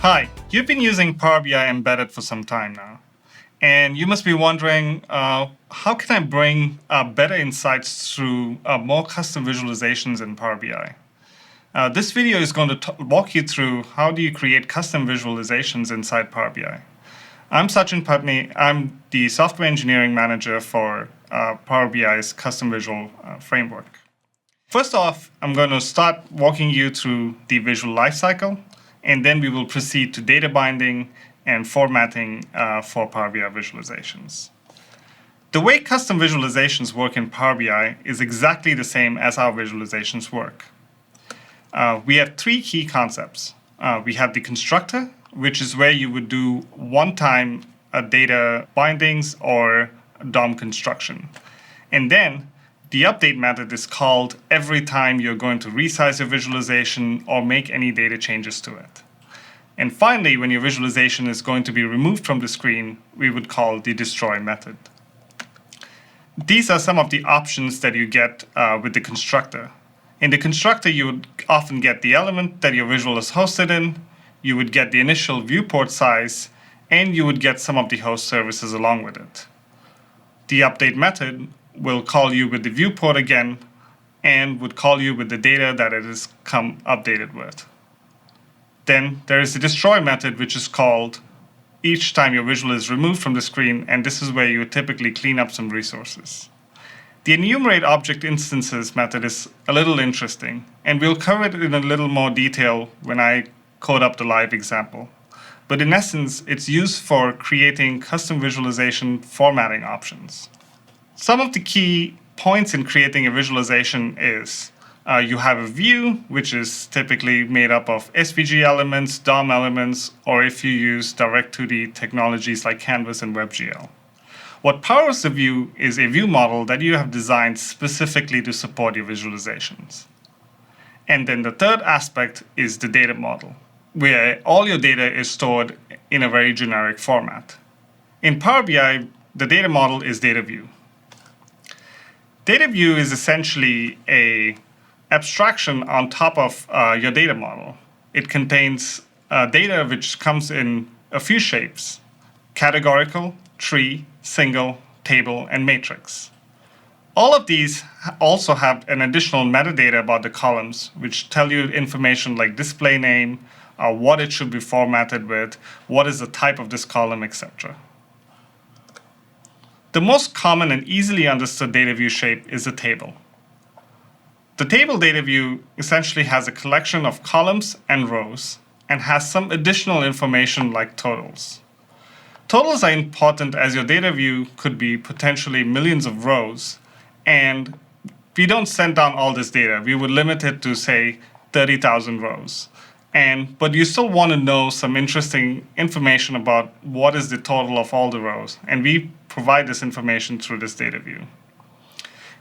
Hi, you've been using Power BI Embedded for some time now, and you must be wondering, how can I bring better insights through more custom visualizations in Power BI? This video is going to walk you through how do you create custom visualizations inside Power BI. I'm Sachin Patni. I'm the software engineering manager for Power BI's custom visual framework. First off, I'm going to start walking you through the visual lifecycle, and then we will proceed to data binding and formatting for Power BI visualizations. The way custom visualizations work in Power BI is exactly the same as our visualizations work. We have three key concepts. We have the constructor, which is where you would do one-time data bindings or DOM construction. And then the update method is called every time you're going to resize your visualization or make any data changes to it. And finally, when your visualization is going to be removed from the screen, we would call the destroy method. These are some of the options that you get with the constructor. In the constructor, you would often get the element that your visual is hosted in, you would get the initial viewport size, and you would get some of the host services along with it. The update method will call you with the viewport again and would call you with the data that it has come updated with. Then there is the destroy method, which is called each time your visual is removed from the screen, and this is where you would typically clean up some resources. The enumerate object instances method is a little interesting, and we'll cover it in a little more detail when I code up the live example. But in essence, it's used for creating custom visualization formatting options. Some of the key points in creating a visualization is you have a view, which is typically made up of SVG elements, DOM elements, or if you use direct-2D technologies like Canvas and WebGL. What powers the view is a view model that you have designed specifically to support your visualizations. And then the third aspect is the data model, where all your data is stored in a very generic format. In Power BI, the data model is data view. Data view is essentially an abstraction on top of your data model. It contains data which comes in a few shapes: categorical, tree, single, table, and matrix. All of these also have an additional metadata about the columns, which tell you information like display name, what it should be formatted with, what is the type of this column, etc. The most common and easily understood data view shape is a table. The table data view essentially has a collection of columns and rows and has some additional information like totals. Totals are important as your data view could be potentially millions of rows, and we don't send down all this data. We would limit it to, say, 30,000 rows. But you still want to know some interesting information about what is the total of all the rows, and we provide this information through this data view.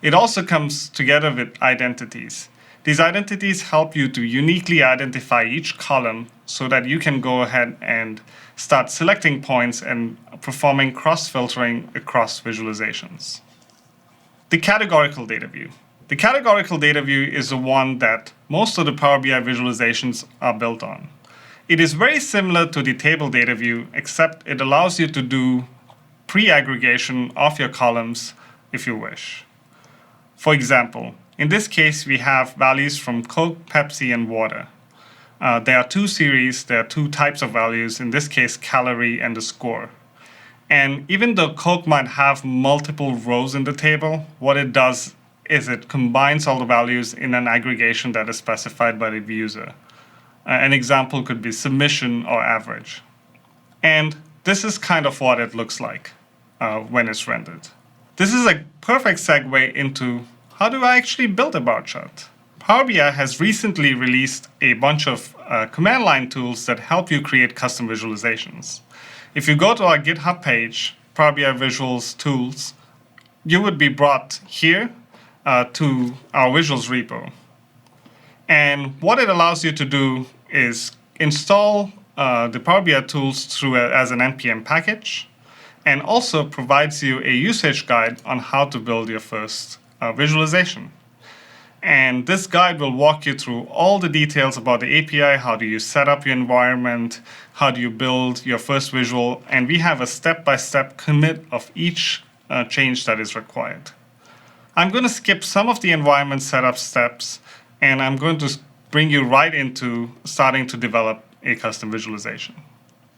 It also comes together with identities. These identities help you to uniquely identify each column so that you can go ahead and start selecting points and performing cross-filtering across visualizations. The categorical data view. The categorical data view is the one that most of the Power BI visualizations are built on. It is very similar to the table data view, except it allows you to do pre-aggregation of your columns if you wish. For example, in this case, we have values from Coke, Pepsi, and water. There are two series, there are two types of values, in this case, calorie and the score. And even though Coke might have multiple rows in the table, what it does is it combines all the values in an aggregation that is specified by the user. An example could be submission or average. And this is kind of what it looks like when it's rendered. This is a perfect segue into how do I actually build a bar chart? Power BI has recently released a bunch of command line tools that help you create custom visualizations. If you go to our GitHub page, Power BI Visuals Tools, you would be brought here to our visuals repo. And what it allows you to do is install the Power BI tools through as an NPM package, and also provides you a usage guide on how to build your first visualization. And this guide will walk you through all the details about the API. How do you set up your environment? How do you build your first visual? And we have a step-by-step commit of each change that is required. I'm going to skip some of the environment setup steps, and I'm going to bring you right into starting to develop a custom visualization.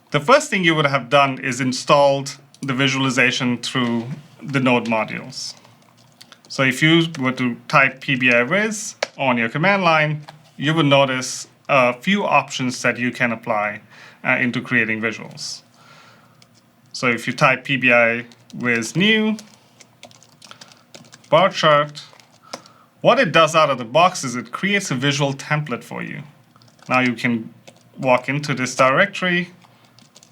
The first thing you would have done is installed the visualization through the Node modules. So if you were to type PBI-Viz on your command line, you would notice a few options that you can apply into creating visuals. So if you type PBI-Viz new, bar chart, what it does out of the box is it creates a visual template for you. Now you can walk into this directory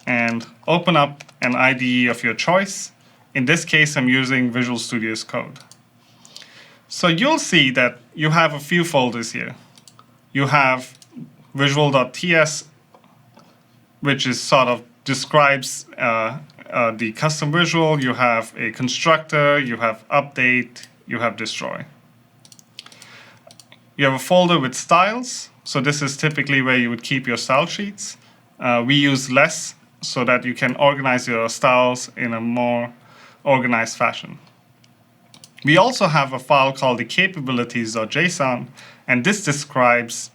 and open up an IDE of your choice. In this case, I'm using Visual Studio's Code. So you'll see that you have a few folders here. You have visual.ts, which is sort of describes the custom visual. You have a constructor, you have update, you have destroy. You have a folder with styles. So this is typically where you would keep your style sheets. We use less so that you can organize your styles in a more organized fashion. We also have a file called the capabilities.json, and this describes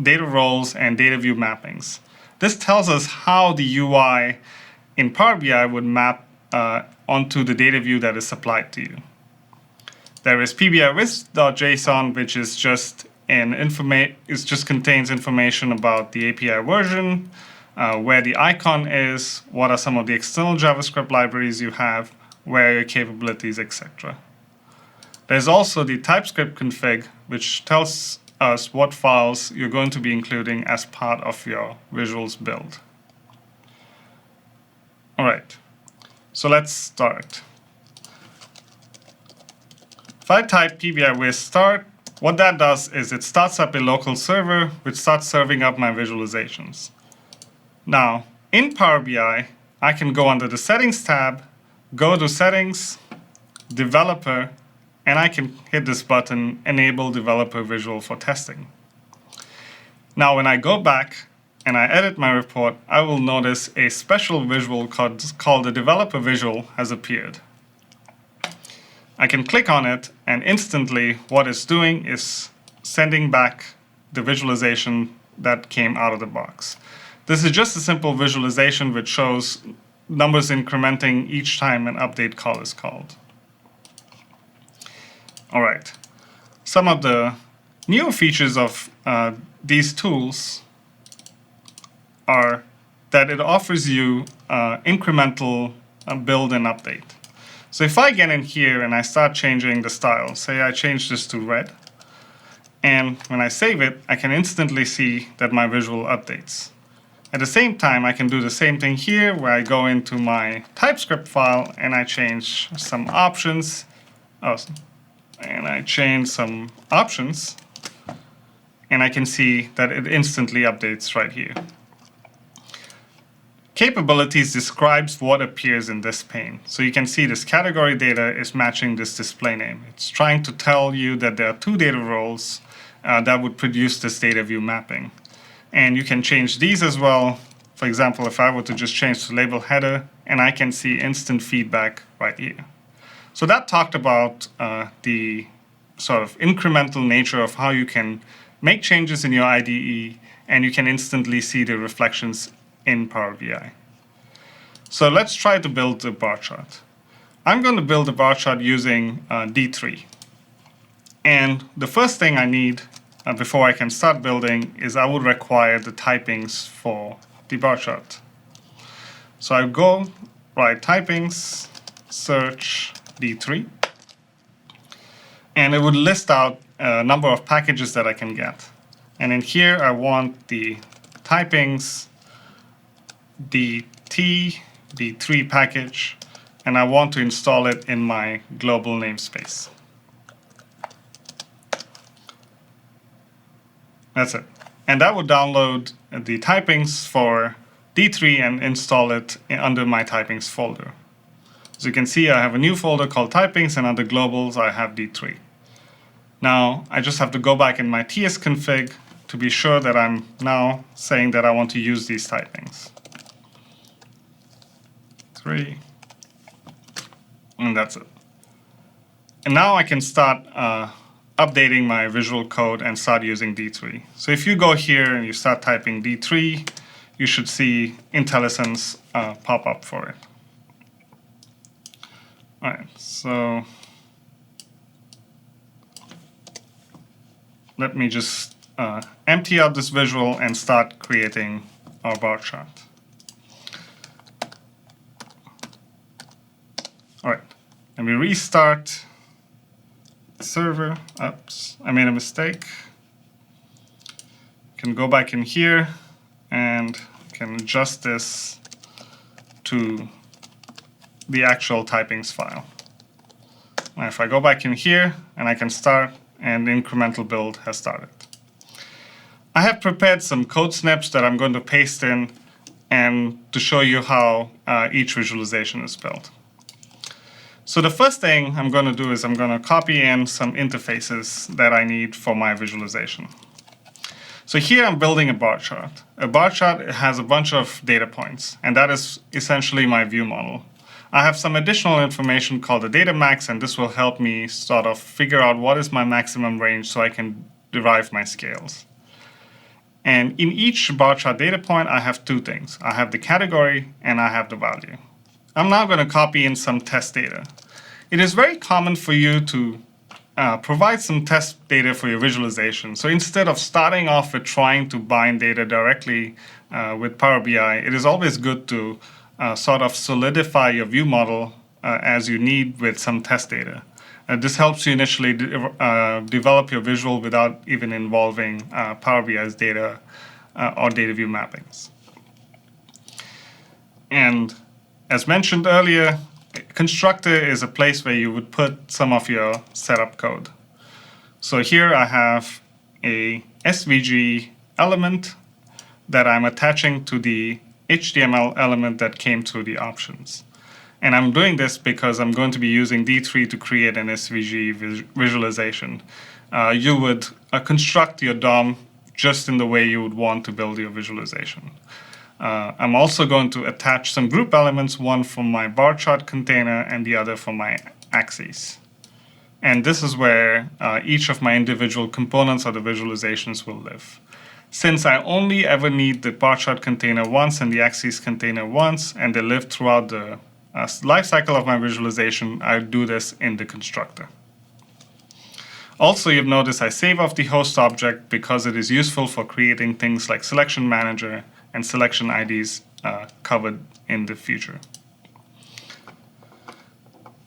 data roles and data view mappings. This tells us how the UI in Power BI would map onto the data view that is supplied to you. There is pbiviz.json, which is just contains information about the API version, where the icon is, what are some of the external JavaScript libraries you have, where are your capabilities, etc. There's also the TypeScript config, which tells us what files you're going to be including as part of your visuals build. All right, so let's start. If I type PBI-Viz start, what that does is it starts up a local server, which starts serving up my visualizations. Now, in Power BI, I can go under the Settings tab, go to Settings, Developer, and I can hit this button, Enable Developer Visual for Testing. Now, when I go back and I edit my report, I will notice a special visual called the Developer Visual has appeared. I can click on it, and instantly what it's doing is sending back the visualization that came out of the box. This is just a simple visualization which shows numbers incrementing each time an update call is called. All right, some of the new features of these tools are that it offers you incremental build and update. So if I get in here and I start changing the style, say I change this to red, and when I save it, I can instantly see that my visual updates. At the same time, I can do the same thing here, where I go into my TypeScript file and I change some options. And I change some options, and I can see that it instantly updates right here. Capabilities describes what appears in this pane. So you can see this category data is matching this display name. It's trying to tell you that there are two data roles that would produce this data view mapping. And you can change these as well. For example, if I were to just change the label header, and I can see instant feedback right here. So that talked about the sort of incremental nature of how you can make changes in your IDE, and you can instantly see the reflections in Power BI. So let's try to build a bar chart. I'm going to build a bar chart using D3. And the first thing I need before I can start building is I would require the typings for the bar chart. So I go write typings, search D3, and it would list out a number of packages that I can get. And in here, I want the typings, the D3 package, and I want to install it in my global namespace. That's it. And that would download the typings for D3 and install it under my typings folder. As you can see, I have a new folder called typings, and under globals, I have D3. Now I just have to go back in my tsconfig to be sure that I'm now saying that I want to use these typings. 3, and that's it. And now I can start updating my visual code and start using D3. So if you go here and you start typing D3, you should see IntelliSense pop up for it. All right, so let me just empty out this visual and start creating our bar chart. All right, and we restart the server. Oops, I made a mistake. Can go back in here and can adjust this to the actual typings file. Now if I go back in here and I can start, and the incremental build has started. I have prepared some code snips that I'm going to paste in and to show you how each visualization is built. So the first thing I'm going to do is I'm going to copy in some interfaces that I need for my visualization. So here I'm building a bar chart. A bar chart has a bunch of data points, and that is essentially my view model. I have some additional information called the data max, and this will help me sort of figure out what is my maximum range so I can derive my scales. And in each bar chart data point, I have two things. I have the category and I have the value. I'm now going to copy in some test data. It is very common for you to provide some test data for your visualization. So instead of starting off with trying to bind data directly with Power BI, it is always good to sort of solidify your view model as you need with some test data. This helps you initially develop your visual without even involving Power BI's data or data view mappings. And as mentioned earlier, Constructor is a place where you would put some of your setup code. So here I have a SVG element that I'm attaching to the HTML element that came through the options. And I'm doing this because I'm going to be using D3 to create an SVG visualization. You would construct your DOM just in the way you would want to build your visualization. I'm also going to attach some group elements, one from my bar chart container and the other from my axes. And this is where each of my individual components of the visualizations will live. Since I only ever need the bar chart container once and the axes container once, and they live throughout the life cycle of my visualization, I do this in the constructor. Also, you've noticed I save off the host object because it is useful for creating things like selection manager and selection IDs covered in the future.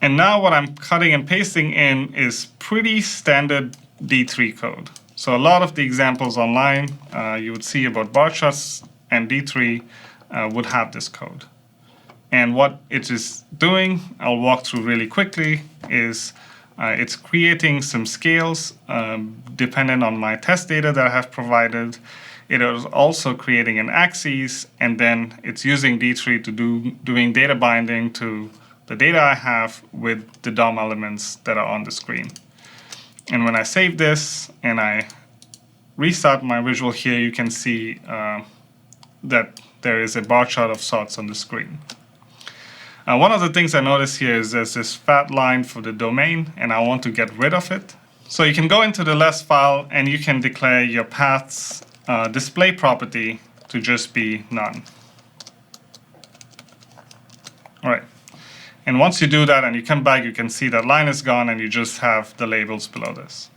And now what I'm cutting and pasting in is pretty standard D3 code. So a lot of the examples online you would see about bar charts and D3 would have this code. And what it is doing, I'll walk through really quickly, is it's creating some scales dependent on my test data that I have provided. It is also creating an axis, and then it's using D3 to doing data binding to the data I have with the DOM elements that are on the screen. And when I save this and I restart my visual here, you can see that there is a bar chart of sorts on the screen. One of the things I notice here is there's this fat line for the domain, and I want to get rid of it. So you can go into the less file and you can declare your path's display property to just be none. All right. And once you do that and you come back, you can see that line is gone and you just have the labels below this.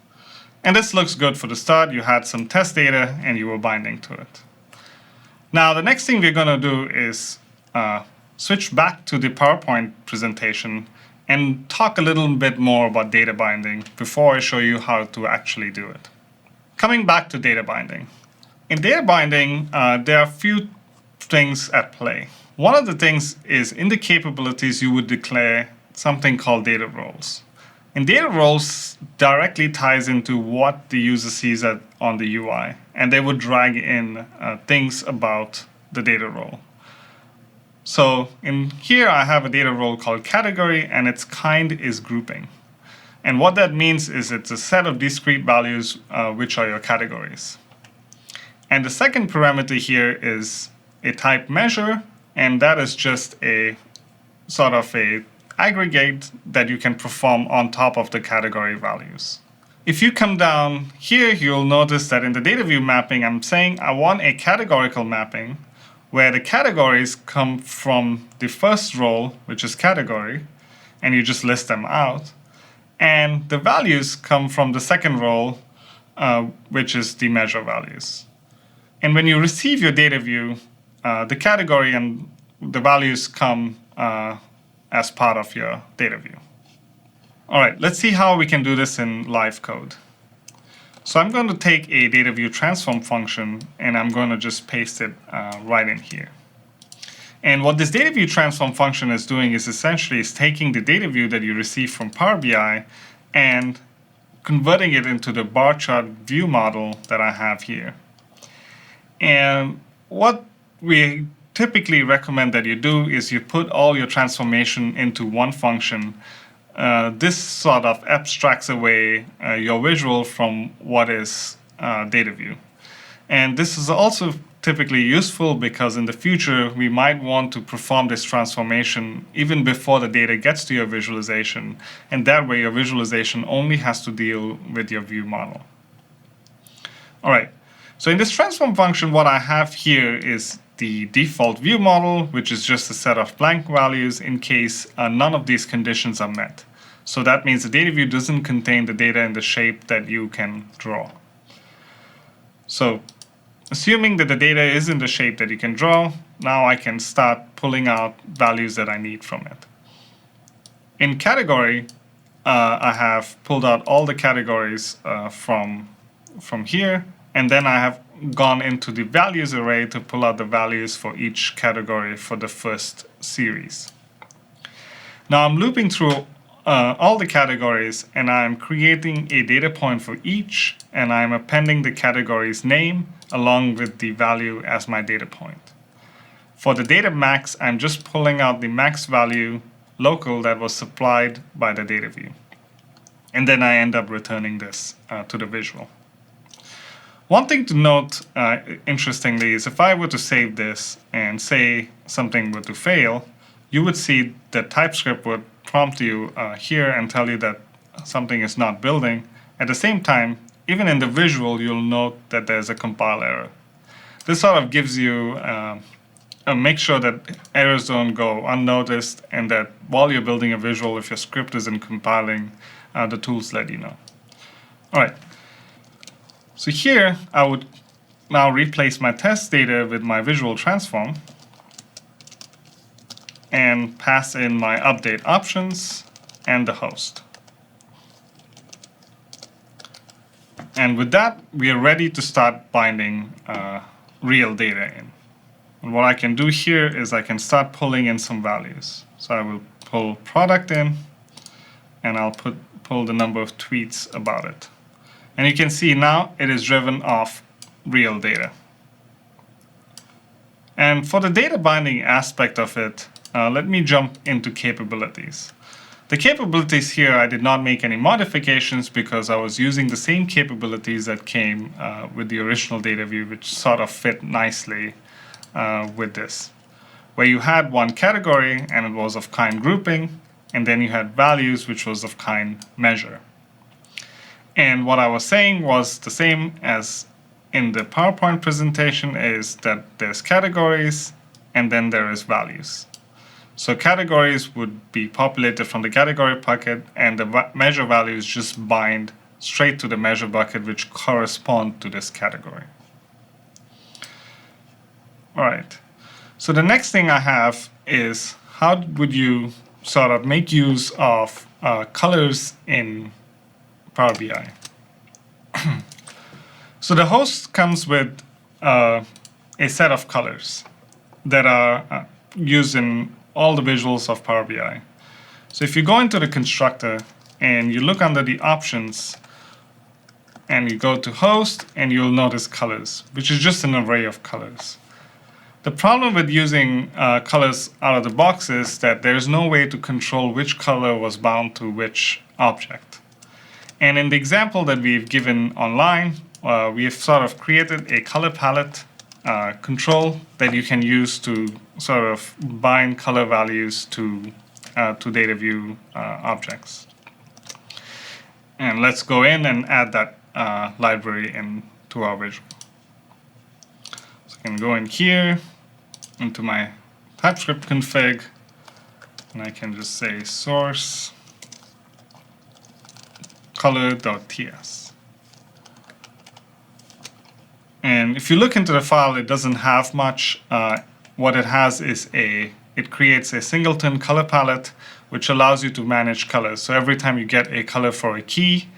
And this looks good for the start. You had some test data and you were binding to it. Now, the next thing we're going to do is switch back to the PowerPoint presentation and talk a little bit more about data binding before I show you how to actually do it. Coming back to data binding. In data binding, there are a few things at play. One of the things is in the capabilities you would declare something called data roles. And data roles directly ties into what the user sees on the UI, and they would drag in things about the data role. So in here I have a data role called category, and its kind is grouping. And what that means is it's a set of discrete values which are your categories. And the second parameter here is a type measure, and that is just a sort of a aggregate that you can perform on top of the category values. If you come down here, you'll notice that in the data view mapping, I'm saying I want a categorical mapping where the categories come from the first role, which is category, and you just list them out. And the values come from the second role, which is the measure values. And when you receive your data view, the category and the values come as part of your data view. All right, let's see how we can do this in live code. So I'm going to take a data view transform function, and I'm going to just paste it right in here. And what this data view transform function is doing is essentially taking the data view that you receive from Power BI and converting it into the bar chart view model that I have here. And what we typically recommend that you do is you put all your transformation into one function. This sort of abstracts away your visual from what is data view. And this is also typically useful because in the future we might want to perform this transformation even before the data gets to your visualization, and that way your visualization only has to deal with your view model. All right, so in this transform function, what I have here is the default view model, which is just a set of blank values in case none of these conditions are met. So that means the data view doesn't contain the data in the shape that you can draw. So assuming that the data is in the shape that you can draw, now I can start pulling out values that I need from it. In category, I have pulled out all the categories from here, and then I have gone into the values array to pull out the values for each category for the first series. Now I'm looping through all the categories, and I'm creating a data point for each, and I'm appending the category's name along with the value as my data point. For the data max, I'm just pulling out the max value local that was supplied by the data view. And then I end up returning this to the visual. One thing to note, interestingly, is if I were to save this and say something were to fail, you would see that TypeScript would prompt you here and tell you that something is not building. At the same time, even in the visual, you'll note that there's a compile error. This sort of gives you make sure that errors don't go unnoticed, and that while you're building a visual, if your script isn't compiling, the tools let you know. All right. So here, I would now replace my test data with my visual transform and pass in my update options and the host. And with that, we are ready to start binding real data in. And what I can do here is I can start pulling in some values. So I will pull product in, and I'll pull the number of tweets about it. And you can see now it is driven off real data. And for the data binding aspect of it, let me jump into capabilities. The capabilities here, I did not make any modifications because I was using the same capabilities that came with the original data view, which sort of fit nicely with this, where you had one category and it was of kind grouping, and then you had values, which was of kind measure. And what I was saying was the same as in the PowerPoint presentation, is that there's categories and then there is values. So categories would be populated from the category bucket, and the measure values just bind straight to the measure bucket, which correspond to this category. All right. So the next thing I have is how would you sort of make use of colors in Power BI. So the host comes with a set of colors that are used in all the visuals of Power BI. So if you go into the constructor and you look under the options and you go to host, and you'll notice colors, which is just an array of colors. The problem with using colors out of the box is that there's no way to control which color was bound to which object. And in the example that we've given online, we have sort of created a color palette control that you can use to sort of bind color values to data view objects. And let's go in and add that library into our visual. So I can go in here into my TypeScript config, and I can just say source color.ts. And if you look into the file, it doesn't have much. What it has is it creates a singleton color palette, which allows you to manage colors. So every time you get a color for a key,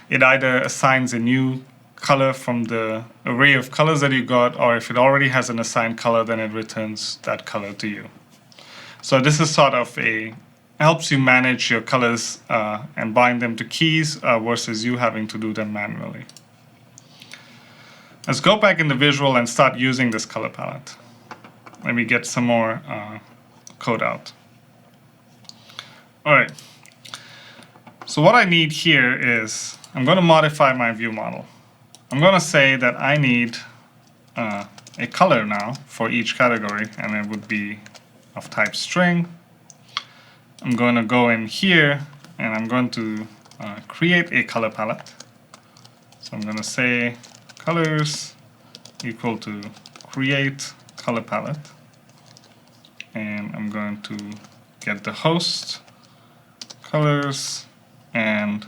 it either assigns a new color from the array of colors that you got, or if it already has an assigned color, then it returns that color to you. So this is sort of helps you manage your colors and bind them to keys versus you having to do them manually. Let's go back in the visual and start using this color palette. Let me get some more code out. All right. So what I need here is I'm going to modify my view model. I'm going to say that I need a color now for each category, and it would be of type string. I'm going to go in here and I'm going to create a color palette. So I'm going to say colors equal to create color palette, and I'm going to get the host colors and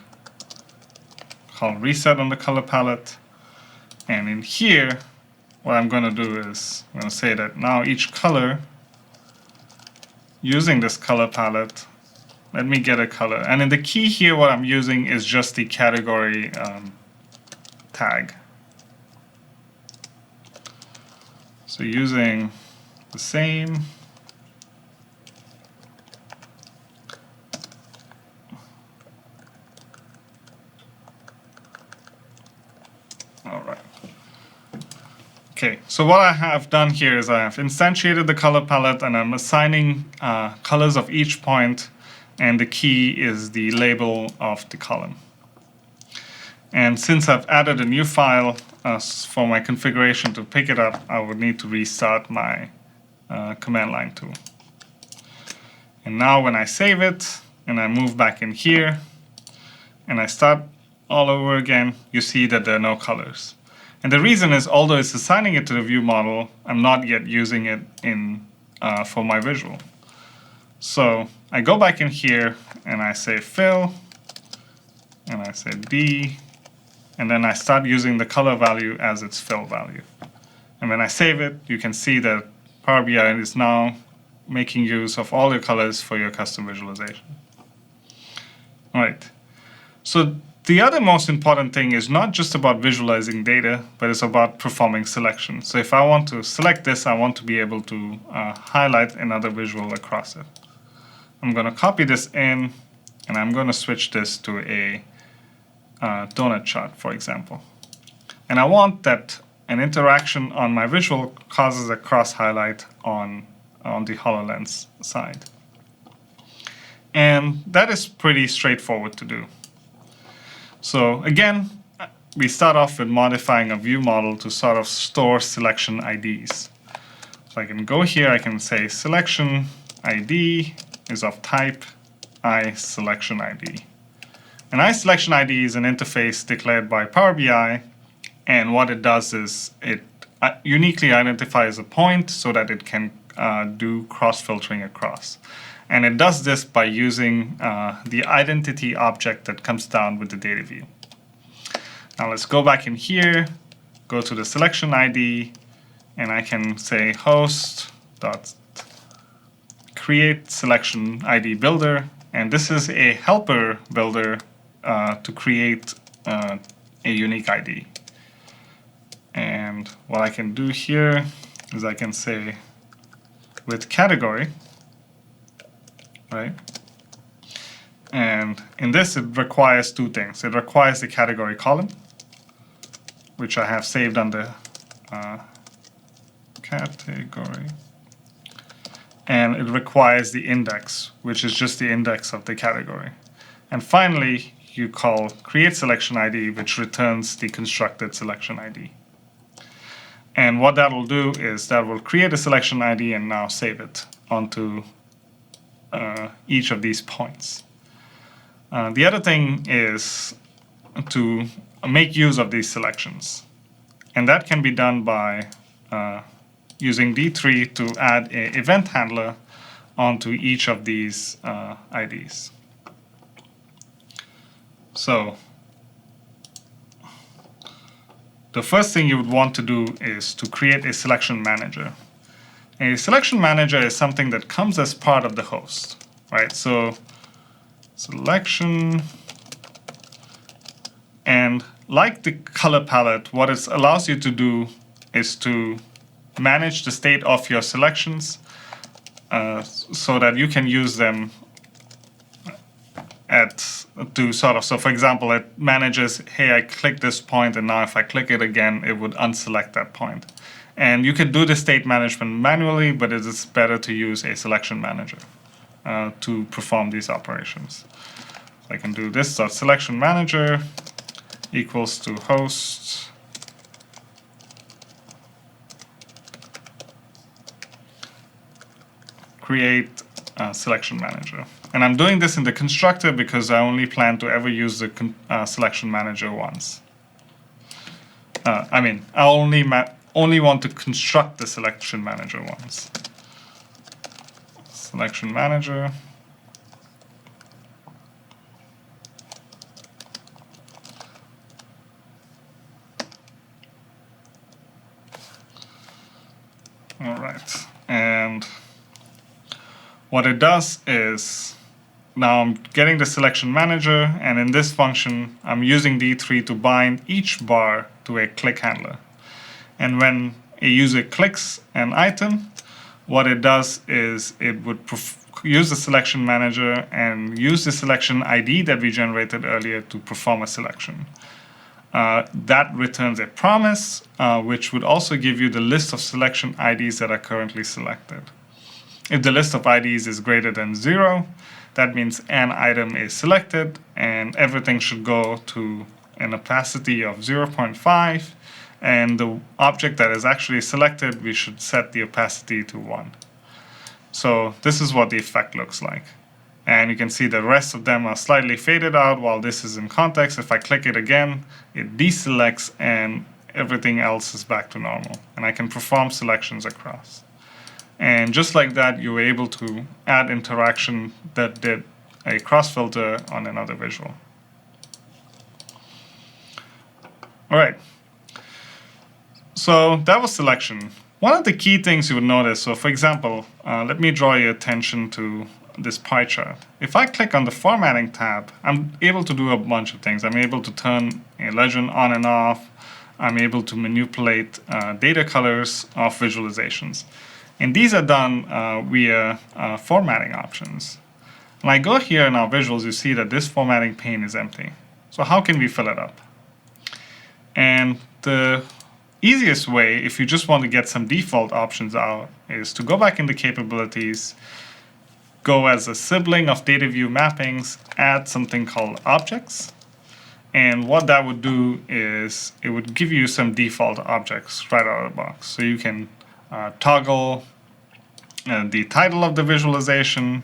call reset on the color palette. And in here, what I'm going to do is I'm going to say that now each color using this color palette, let me get a color. And in the key here, what I'm using is just the category tag. So using the same all right. Okay, so what I have done here is I have instantiated the color palette and I'm assigning colors of each point, and the key is the label of the column. And since I've added a new file for my configuration to pick it up, I would need to restart my command line tool. And now when I save it and I move back in here and I start all over again, you see that there are no colors. And the reason is, although it's assigning it to the view model, I'm not yet using it for my visual. So I go back in here and I say fill, and I say D, and then I start using the color value as its fill value. And when I save it, you can see that Power BI is now making use of all your colors for your custom visualization. All right. So the other most important thing is not just about visualizing data, but it's about performing selection. So if I want to select this, I want to be able to highlight another visual across it. I'm going to copy this in, and I'm going to switch this to a donut chart, for example. And I want that an interaction on my visual causes a cross highlight on the HoloLens side. And that is pretty straightforward to do. So again, we start off with modifying a view model to sort of store selection IDs. So I can go here, I can say selection ID is of type iSelectionID. An iSelectionID is an interface declared by Power BI, and what it does is it uniquely identifies a point so that it can do cross-filtering across. And it does this by using the identity object that comes down with the data view. Now let's go back in here, go to the selection ID, and I can say host.create selection ID builder. And this is a helper builder to create a unique ID. And what I can do here is I can say with category, right? And in this, it requires two things. It requires the category column, which I have saved under category. And it requires the index, which is just the index of the category. And finally, you call create selection ID, which returns the constructed selection ID. And what that will do is that will create a selection ID and now save it onto each of these points. The other thing is to make use of these selections. And that can be done by using D3 to add an event handler onto each of these IDs. So the first thing you would want to do is to create a selection manager. A selection manager is something that comes as part of the host, right? So selection, and like the color palette, what it allows you to do is to manage the state of your selections so that you can use them so for example, it manages, hey, I clicked this point, and now if I click it again, it would unselect that point. And you can do the state management manually, but it is better to use a selection manager to perform these operations. So I can do this selection manager equals to host create selection manager. And I'm doing this in the constructor because I only plan to ever use the selection manager once. I only want to construct the selection manager once. Selection manager. All right, and what it does is now I'm getting the selection manager, and in this function, I'm using D3 to bind each bar to a click handler. And when a user clicks an item, what it does is it would use the selection manager and use the selection ID that we generated earlier to perform a selection. That returns a promise, which would also give you the list of selection IDs that are currently selected. If the list of IDs is greater than 0, that means an item is selected and everything should go to an opacity of 0.5, and the object that is actually selected, we should set the opacity to 1. So this is what the effect looks like. And you can see the rest of them are slightly faded out while this is in context. If I click it again, it deselects and everything else is back to normal. And I can perform selections across. And just like that, you were able to add interaction that did a cross filter on another visual. All right. So that was selection. One of the key things you would notice, so for example, let me draw your attention to this pie chart. If I click on the formatting tab, I'm able to do a bunch of things. I'm able to turn a legend on and off. I'm able to manipulate data colors of visualizations. And these are done via formatting options. When I go here in our visuals, you see that this formatting pane is empty. So how can we fill it up? And the easiest way, if you just want to get some default options out, is to go back into capabilities, go as a sibling of data view mappings, add something called objects. And what that would do is it would give you some default objects right out of the box. So you can toggle the title of the visualization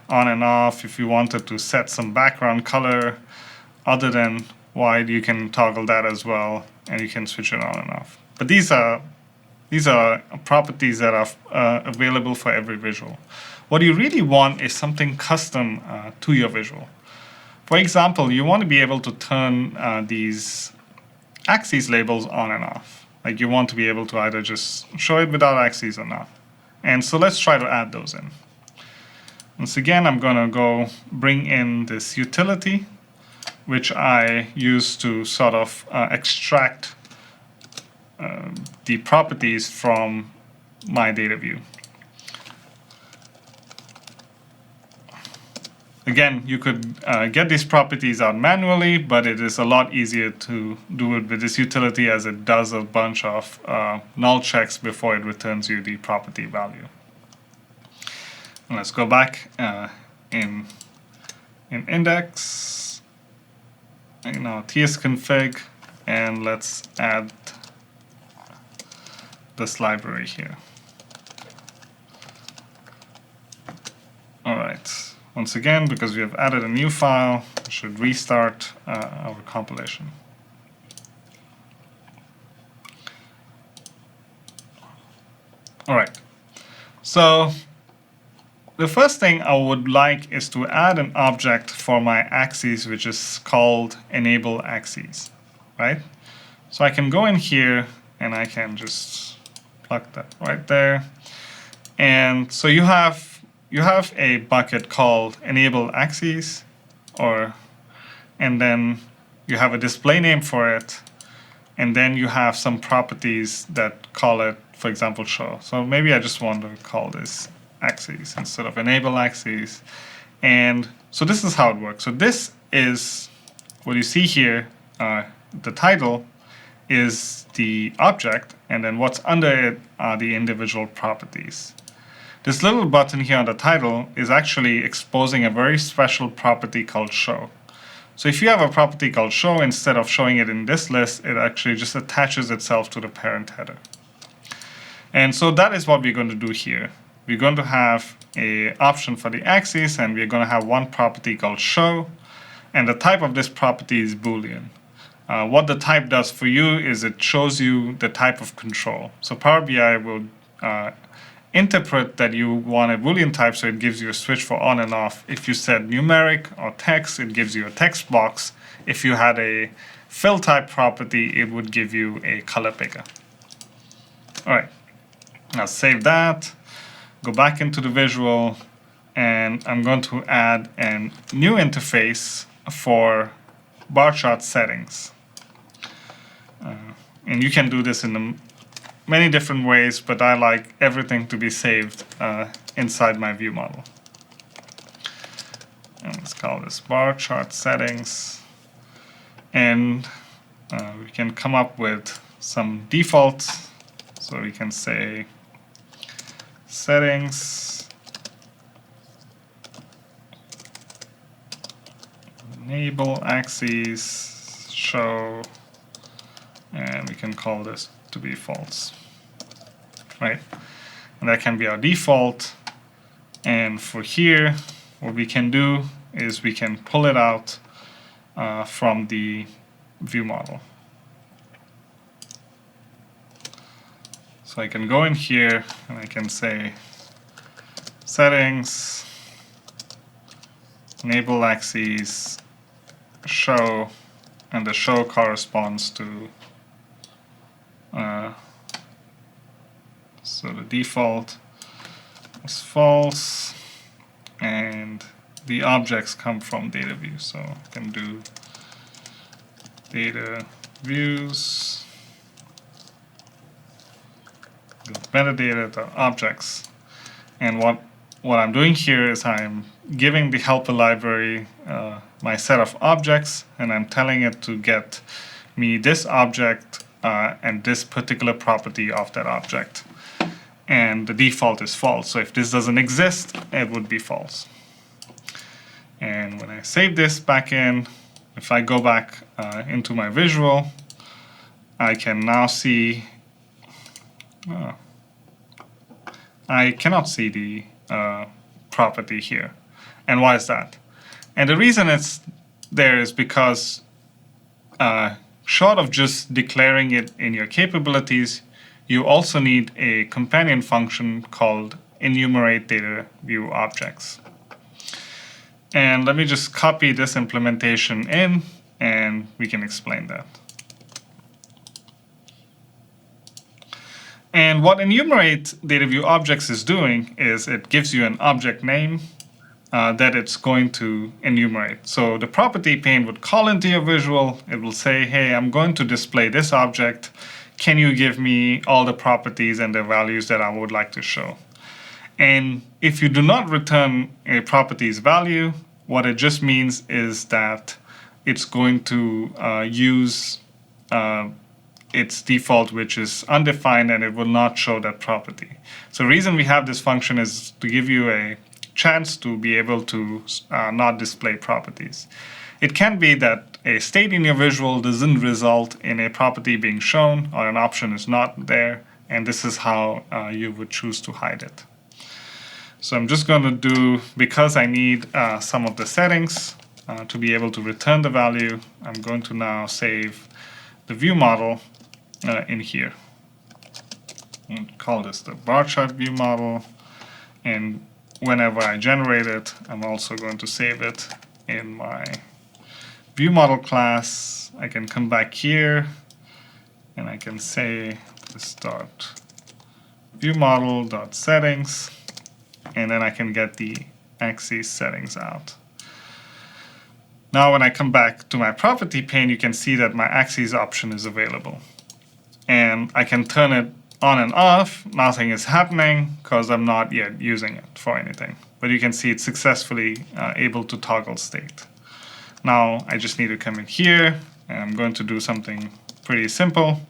on and off. If you wanted to set some background color other than white, you can toggle that as well, and you can switch it on and off. But these are properties that are available for every visual. What you really want is something custom to your visual. For example, you want to be able to turn these axes labels on and off. Like you want to be able to either just show it without axes or not. And so let's try to add those in. Once again, I'm going to go bring in this utility, which I use to sort of extract the properties from my data view. Again, you could get these properties out manually, but it is a lot easier to do it with this utility, as it does a bunch of null checks before it returns you the property value. And let's go back in index. tsconfig, and let's add this library here. All right. Once again, because we have added a new file, we should restart our compilation. All right. So the first thing I would like is to add an object for my axes, which is called enable axes, right? So I can go in here and I can just plug that right there. And so you have a bucket called enable axes, and then you have a display name for it, and then you have some properties that call it, for example, show. So maybe I just want to call this axes instead of enable axes. And so this is how it works. So this is what you see here. The title is the object, and then what's under it are the individual properties. This little button here on the title is actually exposing a very special property called show. So if you have a property called show, instead of showing it in this list, it actually just attaches itself to the parent header. And so that is what we're going to do here. We're going to have an option for the axis, and we're going to have one property called show, and the type of this property is Boolean. What the type does for you is it shows you the type of control. So Power BI will interpret that you want a Boolean type, so it gives you a switch for on and off. If you said numeric or text, it gives you a text box. If you had a fill type property, it would give you a color picker. All right, now save that, go back into the visual, and I'm going to add a new interface for bar chart settings. And you can do this in many different ways, but I like everything to be saved inside my view model. And let's call this bar chart settings. And we can come up with some defaults. So we can say settings, enable axes, show, and we can call this to be false, right? And that can be our default. And for here, what we can do is we can pull it out from the view model. So I can go in here and I can say settings, enable axes, show, and the show corresponds to so the default is false, and the objects come from data view. So I can do data views, metadata to objects, and what I'm doing here is I'm giving the helper library my set of objects, and I'm telling it to get me this object and this particular property of that object. And the default is false. So if this doesn't exist, it would be false. And when I save this back in, if I go back into my visual, I can now see, I cannot see the property here. And why is that? And the reason it's there is because short of just declaring it in your capabilities, you also need a companion function called enumerate data view objects. And let me just copy this implementation in, and we can explain that. And what enumerate data view objects is doing is it gives you an object name that it's going to enumerate. So the property pane would call into your visual. It will say, hey, I'm going to display this object. Can you give me all the properties and the values that I would like to show? And if you do not return a properties value, what it just means is that it's going to use its default, which is undefined, and it will not show that property. So the reason we have this function is to give you a chance to be able to not display properties. It can be that a state in your visual doesn't result in a property being shown or an option is not there, and this is how you would choose to hide it. So I'm just going to do, because I need some of the settings to be able to return the value, I'm going to now save the view model in here. And call this the bar chart view model, and whenever I generate it, I'm also going to save it in my view model class. I can come back here and I can say this dot view model dot settings, and then I can get the axis settings out. Now when I come back to my property pane, you can see that my axis option is available, and I can turn it on and off. Nothing is happening because I'm not yet using it for anything, but you can see it's successfully able to toggle state. Now I just need to come in here, and I'm going to do something pretty simple,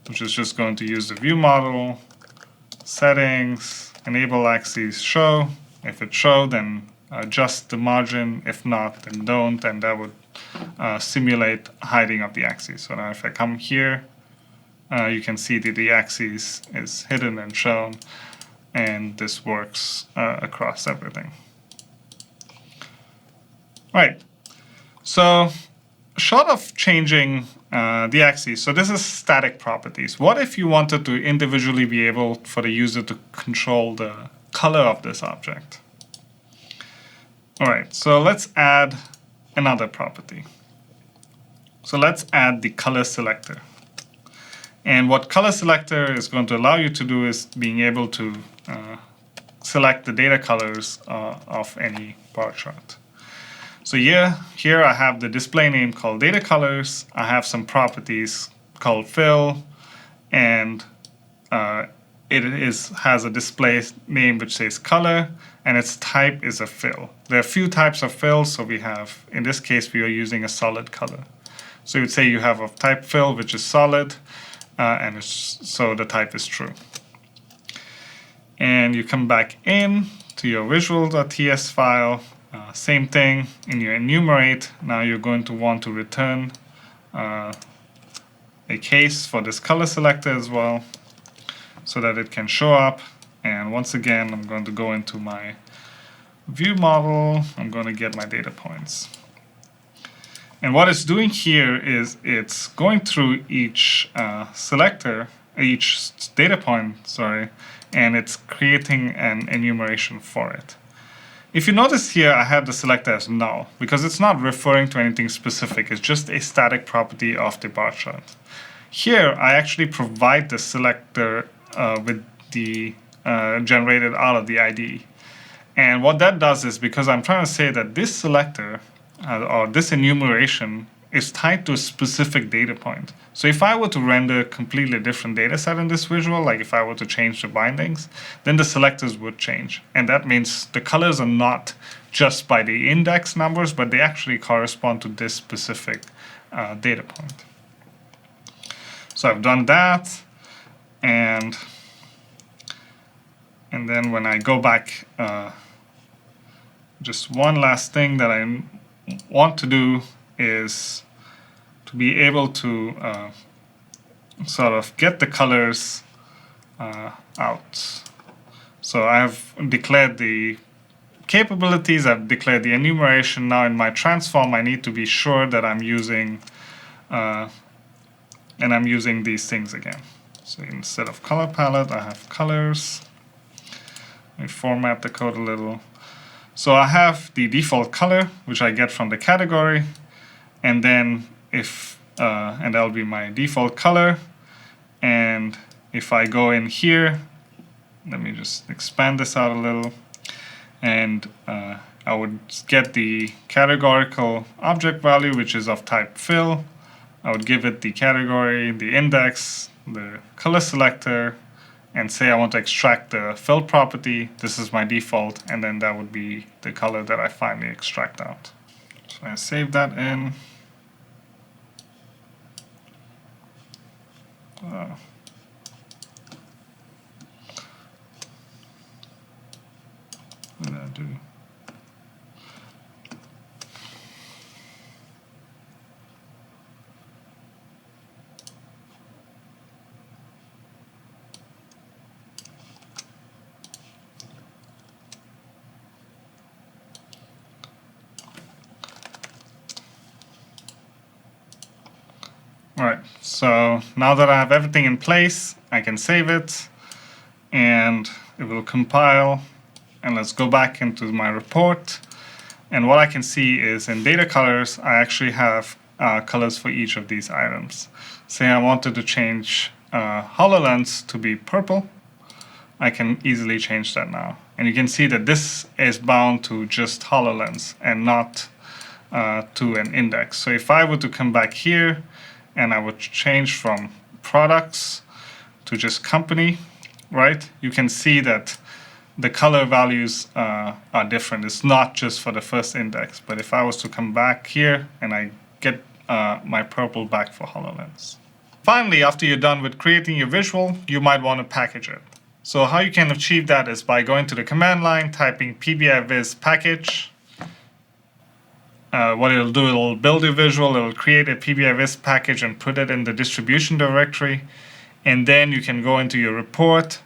which is just going to use the view model, settings, enable axes show. If it show, then adjust the margin. If not, then don't, and that would simulate hiding of the axis. So now if I come here, you can see that the axis is hidden and shown, and this works across everything. Right. So short of changing the axis, so this is static properties. What if you wanted to individually be able for the user to control the color of this object? All right, so let's add another property. So let's add the color selector. And what color selector is going to allow you to do is being able to select the data colors of any bar chart. So here I have the display name called data colors. I have some properties called fill, and it has a display name which says color, and its type is a fill. There are a few types of fills, so we have, in this case, we are using a solid color. So you would say you have a type fill which is solid, and so the type is true. And you come back in to your visual.ts file. Same thing in your enumerate. Now you're going to want to return a case for this color selector as well, so that it can show up. And once again, I'm going to go into my view model. I'm going to get my data points. And what it's doing here is it's going through each selector, each data point, sorry, and it's creating an enumeration for it. If you notice here, I have the selector as null because it's not referring to anything specific. It's just a static property of the bar chart. Here, I actually provide the selector with the generated out of the IDE. And what that does is, because I'm trying to say that this selector or this enumeration is tied to a specific data point. So if I were to render a completely different data set in this visual, like if I were to change the bindings, then the selectors would change. And that means the colors are not just by the index numbers, but they actually correspond to this specific data point. So I've done that, and then when I go back, just one last thing that I want to do is to be able to sort of get the colors out. So I've declared the capabilities, I've declared the enumeration. Now in my transform, I need to be sure that I'm using these things again. So instead of color palette, I have colors. Let me format the code a little. So I have the default color, which I get from the category, and then and that'll be my default color. And if I go in here, let me just expand this out a little, and I would get the categorical object value, which is of type fill. I would give it the category, the index, the color selector, and say I want to extract the fill property. This is my default, and then that would be the color that I finally extract out. So I save that in. What did I do? So now that I have everything in place, I can save it and it will compile. And let's go back into my report. And what I can see is in data colors, I actually have colors for each of these items. Say I wanted to change HoloLens to be purple, I can easily change that now. And you can see that this is bound to just HoloLens and not to an index. So if I were to come back here and I would change from products to just company, right? You can see that the color values are different. It's not just for the first index, but if I was to come back here and I get my purple back for HoloLens. Finally, after you're done with creating your visual, you might want to package it. So how you can achieve that is by going to the command line, typing PBIVis package. What it'll do, it'll build your visual, it'll create a PBIVis package and put it in the distribution directory. And then you can go into your report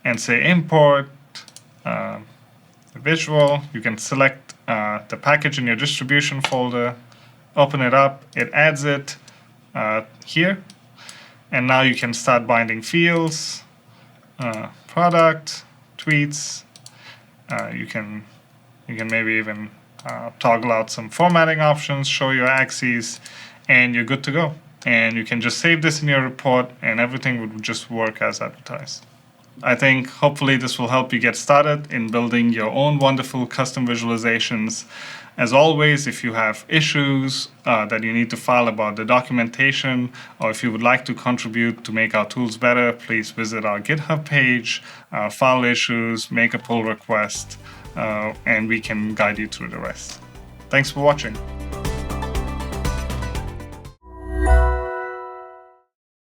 and say import the visual. You can select the package in your distribution folder, open it up, it adds it here. And now you can start binding fields, product, tweets. You can maybe even toggle out some formatting options, show your axes, and you're good to go. And you can just save this in your report and everything would just work as advertised. I think hopefully this will help you get started in building your own wonderful custom visualizations. As always, if you have issues that you need to file about the documentation, or if you would like to contribute to make our tools better, please visit our GitHub page, file issues, make a pull request, and we can guide you through the rest. Thanks for watching.